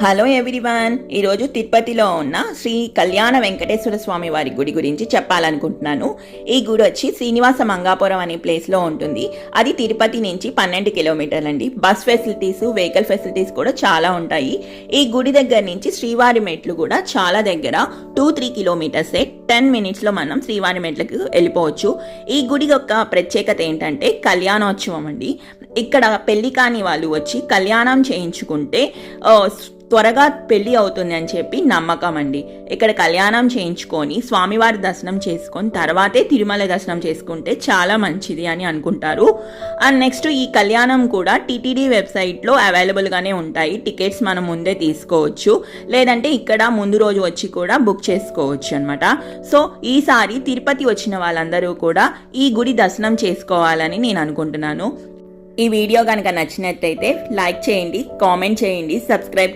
Hello everyone, ఈరోజు తిరుపతిలో ఉన్న శ్రీ కళ్యాణ వెంకటేశ్వర స్వామి వారి గుడి గురించి చెప్పాలనుకుంటున్నాను. ఈ గుడి వచ్చి శ్రీనివాస మంగాపురం అనే ప్లేస్లో ఉంటుంది. అది తిరుపతి నుంచి 12 కిలోమీటర్లు అండి. బస్ ఫెసిలిటీస్, వెహికల్ ఫెసిలిటీస్ కూడా చాలా ఉంటాయి. ఈ గుడి దగ్గర నుంచి శ్రీవారి మెట్లు కూడా చాలా దగ్గర, 2-3 కిలోమీటర్సే. 10 మినిట్స్లో మనం శ్రీవారి మెట్లకు వెళ్ళిపోవచ్చు. ఈ గుడి యొక్క ప్రత్యేకత ఏంటంటే కళ్యాణోత్సవం అండి. ఇక్కడ పెళ్లి కాని వాళ్ళు వచ్చి కళ్యాణం చేయించుకుంటే త్వరగా పెళ్లి అవుతుంది అని చెప్పి నమ్మకం అండి. ఇక్కడ కళ్యాణం చేయించుకొని స్వామివారి దర్శనం చేసుకొని తర్వాతే తిరుమల దర్శనం చేసుకుంటే చాలా మంచిది అని అనుకుంటారు. అండ్ నెక్స్ట్ ఈ కళ్యాణం కూడా టీటీడీ వెబ్సైట్లో అవైలబుల్గానే ఉంటాయి. టికెట్స్ మనం ముందే తీసుకోవచ్చు, లేదంటే ఇక్కడ ముందు రోజు వచ్చి కూడా బుక్ చేసుకోవచ్చు అనమాట. సో ఈసారి తిరుపతి వచ్చిన వాళ్ళందరూ కూడా ఈ గుడి దర్శనం చేసుకోవాలని నేను అనుకుంటున్నాను. ఈ వీడియో కనుక నచ్చినట్టయితే లైక్ చేయండి, కామెంట్ చేయండి, సబ్స్క్రైబ్